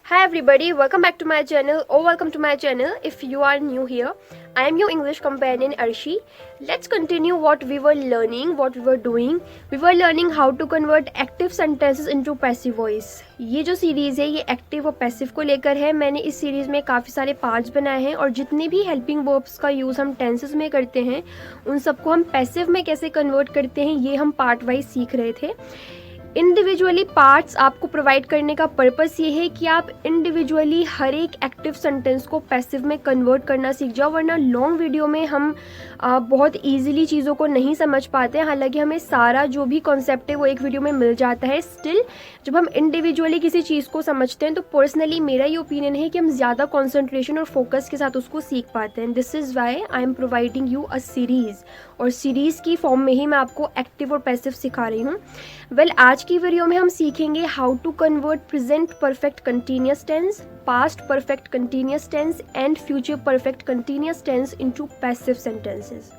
Hi everybody, welcome back to my channel or welcome to my channel if you are new here. I am your English companion Arshi. Let's continue what we were learning, what we were doing. We were learning how to convert active sentences into passive voice. ये जो series है ये active और passive को लेकर है. मैंने इस सीरीज़ में काफ़ी सारे पार्ट्स बनाए हैं और जितने भी हेल्पिंग वर्ब्स का यूज़ हम टेंसेस में करते हैं उन सबको हम पैसिव में कैसे कन्वर्ट करते हैं ये हम पार्ट वाइज सीख रहे थे. इंडिविजुअली पार्ट्स आपको प्रोवाइड करने का पर्पस ये है कि आप इंडिविजुअली हर एक एक्टिव सेंटेंस को पैसिव में कन्वर्ट करना सीख जाओ, वरना लॉन्ग वीडियो में हम बहुत इजीली चीज़ों को नहीं समझ पाते हैं. हालांकि हमें सारा जो भी कॉन्सेप्ट है वो एक वीडियो में मिल जाता है. स्टिल जब हम इंडिविजुअली किसी चीज़ को समझते हैं तो पर्सनली मेरा ये ओपिनियन है कि हम ज़्यादा कॉन्सेंट्रेशन और फोकस के साथ उसको सीख पाते हैं. This is why I am providing you a series और सीरीज़ की फॉर्म में ही मैं आपको एक्टिव और पैसिव सिखा रही हूँ. आज की वीडियो में हम सीखेंगे how to convert present perfect continuous tense, past perfect continuous tense and future perfect continuous tense into passive sentences.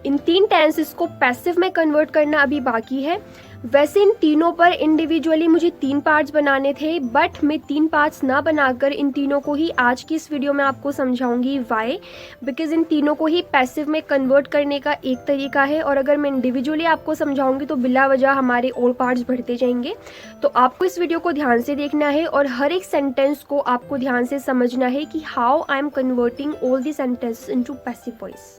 इन तीन टेंसेस को पैसिव में कन्वर्ट करना अभी बाकी है. वैसे इन तीनों पर इंडिविजुअली मुझे 3 पार्ट्स बनाने थे, बट मैं 3 पार्ट्स ना बनाकर इन तीनों को ही आज की इस वीडियो में आपको समझाऊंगी. वाई? बिकॉज इन तीनों को ही पैसिव में कन्वर्ट करने का एक तरीका है और अगर मैं इंडिविजुअली आपको समझाऊंगी तो बिला वजह हमारे और पार्ट्स बढ़ते जाएंगे. तो आपको इस वीडियो को ध्यान से देखना है और हर एक सेंटेंस को आपको ध्यान से समझना है कि how I am converting all the sentence into passive voice.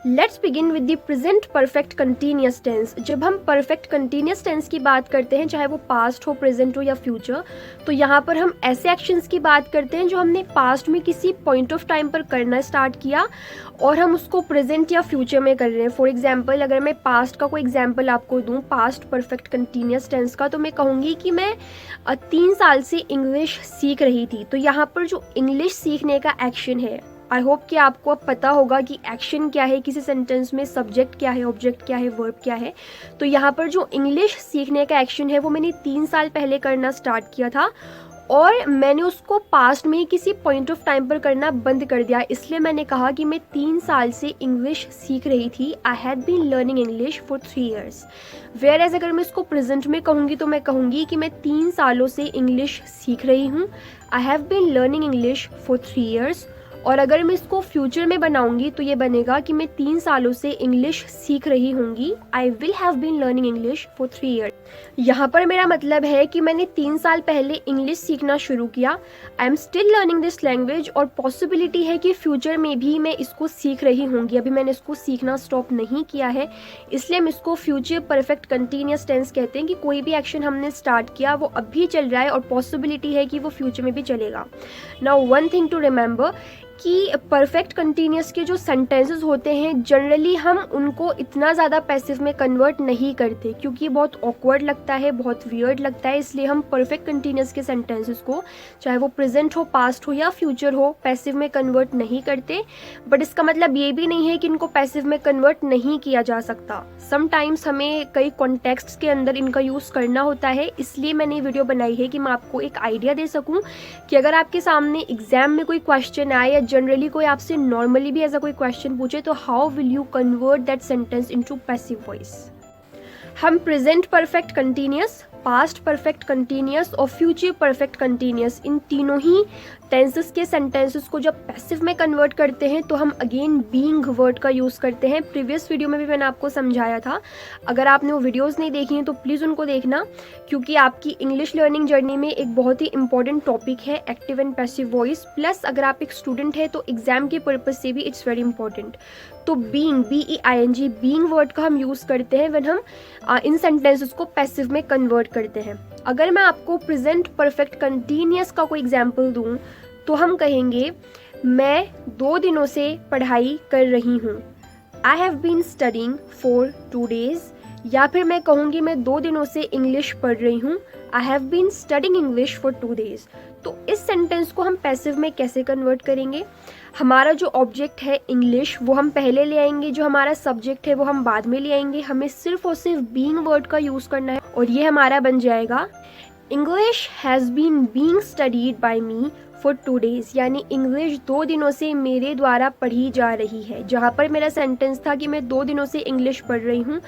Let's begin with the present perfect continuous tense. जब हम परफेक्ट कंटिन्यूअस टेंस की बात करते हैं, चाहे वो पास्ट हो, प्रेजेंट हो या फ्यूचर, तो यहाँ पर हम ऐसे एक्शंस की बात करते हैं जो हमने पास्ट में किसी पॉइंट ऑफ टाइम पर करना स्टार्ट किया और हम उसको प्रेजेंट या फ्यूचर में कर रहे हैं. फॉर एग्जाम्पल अगर मैं पास्ट का कोई एग्जाम्पल आपको दूँ, पास्ट परफेक्ट कंटिन्यूअस टेंस का, तो मैं कहूँगी कि मैं 3 साल से इंग्लिश सीख रही थी. तो यहाँ पर जो इंग्लिश सीखने का एक्शन है, आई होप कि आपको अब पता होगा कि एक्शन क्या है किसी सेंटेंस में, सब्जेक्ट क्या है, ऑब्जेक्ट क्या है, वर्ब क्या है. तो यहाँ पर जो इंग्लिश सीखने का एक्शन है वो मैंने 3 साल पहले करना स्टार्ट किया था और मैंने उसको पास्ट में ही किसी पॉइंट ऑफ टाइम पर करना बंद कर दिया. इसलिए मैंने कहा कि मैं 3 साल से इंग्लिश सीख रही थी. I had been learning English for 3 years. Whereas अगर मैं इसको प्रेजेंट में कहूँगी तो मैं कहूँगी कि मैं 3 सालों से इंग्लिश सीख रही हूँ. I have been learning English for 3 years. और अगर मैं इसको फ्यूचर में बनाऊंगी तो ये बनेगा कि मैं 3 सालों से इंग्लिश सीख रही होंगी. I will have been learning English for 3 years. यहाँ पर मेरा मतलब है कि मैंने 3 साल पहले इंग्लिश सीखना शुरू किया. I am still learning this language और पॉसिबिलिटी है कि फ्यूचर में भी मैं इसको सीख रही होंगी. अभी मैंने इसको सीखना स्टॉप नहीं किया है, इसलिए हम इसको फ्यूचर परफेक्ट कंटिन्यूअस टेंस कहते हैं कि कोई भी एक्शन हमने स्टार्ट किया वो अब भी चल रहा है और पॉसिबिलिटी है कि वो फ्यूचर में भी चलेगा. Now one thing to remember कि परफेक्ट कंटिन्यूअस के जो सेंटेंसेस होते हैं जनरली हम उनको इतना ज़्यादा पैसिव में कन्वर्ट नहीं करते क्योंकि बहुत ऑकवर्ड लगता है, बहुत वियर्ड लगता है. इसलिए हम परफेक्ट कंटिन्यूअस के सेंटेंसेस को, चाहे वो प्रेजेंट हो, पास्ट हो या फ्यूचर हो, पैसिव में कन्वर्ट नहीं करते. बट इसका मतलब ये भी नहीं है कि इनको पैसिव में कन्वर्ट नहीं किया जा सकता. समटाइम्स हमें कई कॉन्टेक्स्ट्स के अंदर इनका यूज़ करना होता है. इसलिए मैंने वीडियो बनाई है कि मैं आपको एक आइडिया दे सकूँ कि अगर आपके सामने एग्जाम में कोई क्वेश्चन आए या जनरली कोई आपसे नॉर्मली भी ऐसा कोई क्वेश्चन पूछे तो how will you convert that sentence into passive voice. हम present perfect continuous, past perfect continuous और फ्यूचर परफेक्ट कंटिन्यूअस इन तीनों ही टेंसेस के सेंटेंसेस को जब पैसिव में कन्वर्ट करते हैं तो हम अगेन बीइंग वर्ड का यूज़ करते हैं. प्रीवियस वीडियो में भी मैंने आपको समझाया था. अगर आपने वो वीडियोस नहीं देखी हैं तो प्लीज़ उनको देखना क्योंकि आपकी इंग्लिश लर्निंग जर्नी में एक बहुत ही इंपॉर्टेंट टॉपिक है active and passive voice. Plus अगर आप एक स्टूडेंट है तो एग्जाम के पर्पज़ से भी इट्स वेरी इंपॉर्टेंट. तो बीइंग, BEING, बीइंग वर्ड का हम यूज़ करते हैं व्हेन हम इन सेंटेंसेस को पैसिव में कन्वर्ट करते हैं. अगर मैं आपको प्रेजेंट परफेक्ट कंटिन्यूअस का कोई एग्जाम्पल दूँ तो हम कहेंगे मैं 2 दिनों से पढ़ाई कर रही हूँ. I have been studying for 2 days. या फिर मैं कहूँगी मैं 2 दिनों से इंग्लिश पढ़ रही हूँ. I have been studying English for 2 days. तो इस सेंटेंस को हम पैसिव में कैसे कन्वर्ट करेंगे? हमारा जो ऑब्जेक्ट है इंग्लिश वो हम पहले ले आएंगे, जो हमारा सब्जेक्ट है वो हम बाद में ले आएंगे. हमें सिर्फ और सिर्फ बीइंग वर्ड का यूज़ करना है और ये हमारा बन जाएगा English has been being studied by me for 2 days, यानी इंग्लिश 2 दिनों से मेरे द्वारा पढ़ी जा रही है। जहाँ पर मेरा सेंटेंस था कि मैं 2 दिनों से इंग्लिश पढ़ रही हूँ,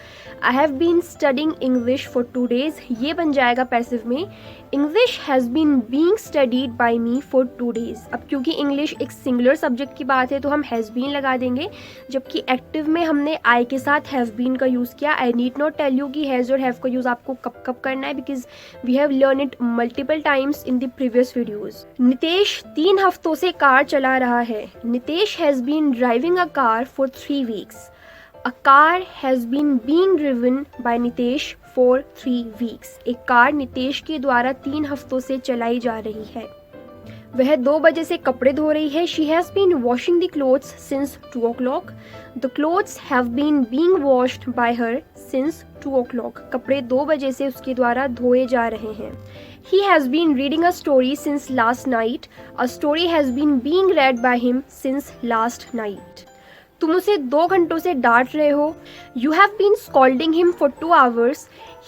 I have been studying English for 2 days, ये बन जाएगा पैसिव में English has been being studied by me for 2 days। अब क्योंकि इंग्लिश एक सिंगुलर सब्जेक्ट की बात है तो हम हैज़ बीन लगा देंगे, जबकि एक्टिव में हमने आई के साथ हैव बीन का यूज़ किया। I need not tell you कि हैज़ और हैव का यूज़ आपको कब कब करना है, because we have learn it multiple times in the previous videos. Nitesh 3 हफ्तों से कार चला रहा है। Nitesh has been driving a car for 3 weeks। A car has been being driven by Nitesh for 3 weeks। एक कार नितेश के द्वारा 3 हफ्तों से चलाई जा रही है। वह 2 बजे से कपड़े धो रही है। She has been washing the clothes since 2 o'clock। The clothes have been being washed by her since 2 o'clock। कपड़े 2 बजे से उसके द्वारा धोए जा रहे हैं। He has been reading a story since last night। A story has been being read by him since last night। तुम उसे 2 घंटों से डांट रहे हो। You have been scolding him for 2 hours।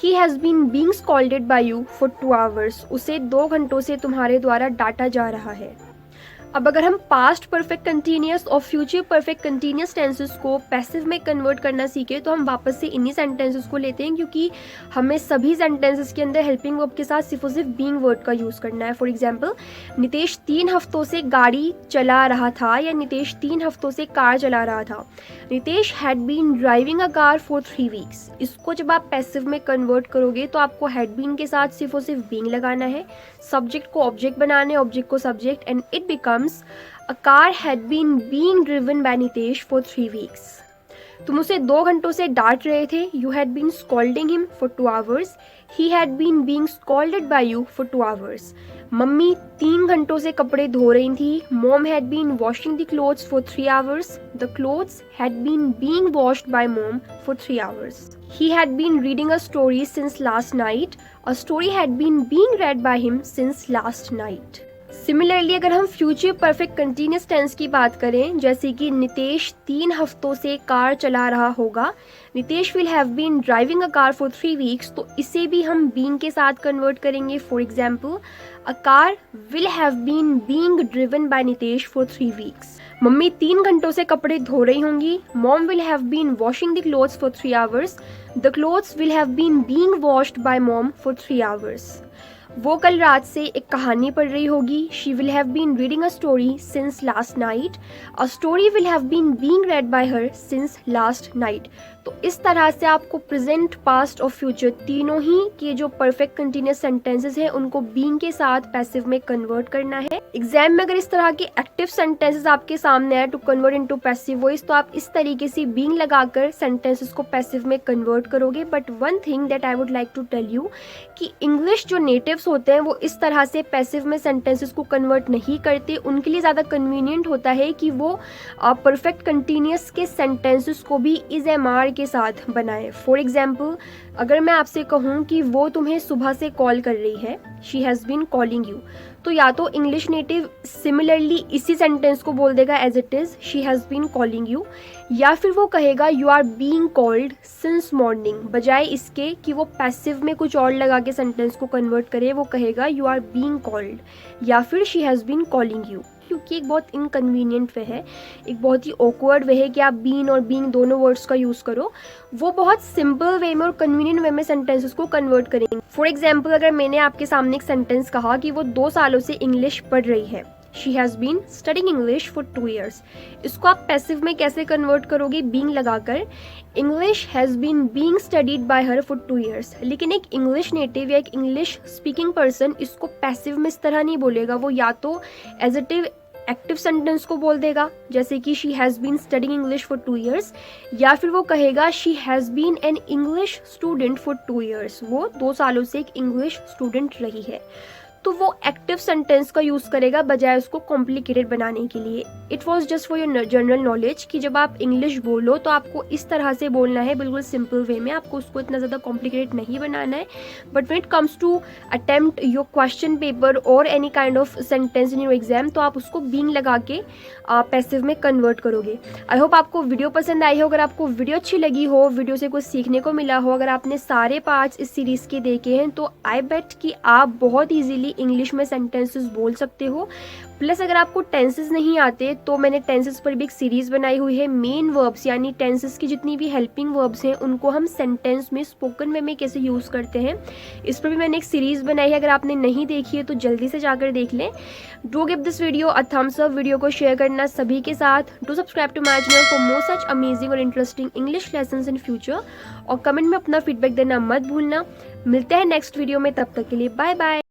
He has been being scolded by you for 2 hours। उसे 2 घंटों से तुम्हारे द्वारा डांटा जा रहा है। अब अगर हम पास्ट परफेक्ट कंटिन्यूअस और फ्यूचर परफेक्ट कंटिन्यूअस टेंसेस को पैसिव में कन्वर्ट करना सीखे तो हम वापस से इन्हीं सेंटेंसेस को लेते हैं, क्योंकि हमें सभी सेंटेंसेस के अंदर हेल्पिंग वर्ब के साथ सिर्फ और सिर्फ बीइंग वर्ड का यूज़ करना है। फॉर एग्जांपल, नितेश 3 हफ्तों से गाड़ी चला रहा था, या नितेश 3 हफ्तों से कार चला रहा था। Nitesh had been driving a car for 3 weeks। इसको जब आप पैसिव में कन्वर्ट करोगे तो आपको हैड बीन के साथ सिर्फ और सिर्फ बीइंग लगाना है, सब्जेक्ट को ऑब्जेक्ट बनाना है, ऑब्जेक्ट को subject, and it becomes a car had been being driven by Nitesh for 3 weeks। तुम उसे 2 घंटों से डांट रहे थे। You had been scolding him for 2 hours। He had been being scolded by you for 2 hours। Mummy 3 घंटों से कपड़े धो रही थी। Mom had been washing the clothes for 3 hours। The clothes had been being washed by mom for 3 hours। He had been reading a story since last night। A story had been being read by him since last night। Similarly अगर हम future perfect continuous tense की बात करें, जैसे कि नितेश 3 हफ्तों से car चला रहा होगा। Nitesh will have been driving a car for 3 weeks, तो इसे भी हम बीइंग के साथ कन्वर्ट करेंगे। For example, a car will have been being driven by Nitesh for 3 weeks। Mummy 3 घंटों से कपड़े धो रही होंगी। Mom will have been washing the clothes for 3 hours। The clothes will have been being washed by mom for 3 hours। वो कल रात से एक कहानी पढ़ रही होगी। She will have been reading a story since last night. A story will have been being read by her since last night. तो इस तरह से आपको प्रेजेंट, पास्ट और फ्यूचर तीनों ही के जो परफेक्ट कंटिन्यूअस सेंटेंसेस हैं उनको बीइंग के साथ पैसिव में कन्वर्ट करना है। एग्जाम में अगर इस तरह के एक्टिव सेंटेंसेस आपके सामने आए to convert into passive voice, तो आप इस तरीके से बीइंग लगाकर सेंटेंसेस को पैसिव में कन्वर्ट करोगे। But one thing that I would like to tell you कि इंग्लिश जो नेटिव्स होते हैं वो इस तरह से पैसिव में सेंटेंसेस को कन्वर्ट नहीं करते। उनके लिए ज़्यादा कन्वीनियंट होता है कि वो परफेक्ट कंटिन्यूअस के सेंटेंसेस को भी इज एम आर के साथ बनाएं। फॉर एग्जाम्पल, अगर मैं आपसे कहूँ कि वो तुम्हें सुबह से कॉल कर रही है, she has been calling you, तो या तो इंग्लिश नेटिव सिमिलरली इसी सेंटेंस को बोल देगा as it is, she has been calling you, या फिर वो कहेगा you are being called since morning. बजाय इसके कि वो पैसिव में कुछ और लगा के सेंटेंस को कन्वर्ट करे, वो कहेगा यू आर बीइंग कॉल्ड या फिर she has been calling you, क्योंकि एक बहुत इनकन्वीनियंट वे है, एक बहुत ही ऑकवर्ड वे है कि आप बीन और बीइंग दोनों वर्ड्स का यूज़ करो। वो बहुत सिंपल वे में और कन्वीनियंट वे में सेंटेंसेस को कन्वर्ट करेंगे। फॉर एग्जाम्पल, अगर मैंने आपके सामने एक सेंटेंस कहा कि वो 2 सालों से इंग्लिश पढ़ रही है, she has been studying English for 2 years, इसको आप पैसिव में कैसे कन्वर्ट करोगे? बीइंग लगाकर, English has been being studied by her for 2 years। लेकिन एक इंग्लिश नेटिव या एक इंग्लिश स्पीकिंग पर्सन इसको पैसिव में इस तरह नहीं बोलेगा। वो या तो as it is active sentence को बोल देगा, जैसे कि she has been studying English for 2 years, या फिर वो कहेगा she has been an English student for 2 years, वो 2 सालों से एक इंग्लिश स्टूडेंट रही है। तो वो एक्टिव सेंटेंस का यूज़ करेगा बजाय उसको कॉम्प्लिकेटेड बनाने के लिए। It was just for your general knowledge कि जब आप इंग्लिश बोलो तो आपको इस तरह से बोलना है, बिल्कुल सिंपल वे में, आपको उसको इतना ज़्यादा कॉम्प्लिकेटेड नहीं बनाना है। But when it comes to attempt your question paper और any kind of sentence in your exam, तो आप उसको बीइंग लगा के पैसिव में कन्वर्ट करोगे। आई होप आपको वीडियो पसंद आई हो। अगर आपको वीडियो अच्छी लगी हो, वीडियो से कुछ सीखने को मिला हो, अगर आपने सारे पार्ट्स इस सीरीज़ के देखे हैं, तो आई बेट कि आप बहुत ईजीली इजीली इंग्लिश में सेंटेंसेस बोल सकते हो। प्लस अगर आपको टेंसेस नहीं आते तो मैंने टेंसेस पर भी एक सीरीज़ बनाई हुई है। मेन वर्ब्स यानी टेंसेस की जितनी भी हेल्पिंग वर्ब्स हैं उनको हम सेंटेंस में स्पोकन वे में कैसे यूज़ करते हैं, इस पर भी मैंने एक सीरीज़ बनाई है। अगर आपने नहीं देखी है तो जल्दी से जाकर देख लें। Do give this video a thumbs up, video को शेयर करना सभी के साथ। Do subscribe to my channel for more such amazing और interesting English lessons in future. और कमेंट में अपना फीडबैक देना मत भूलना। मिलते हैं नेक्स्ट वीडियो में, तब तक के लिए बाय बाय।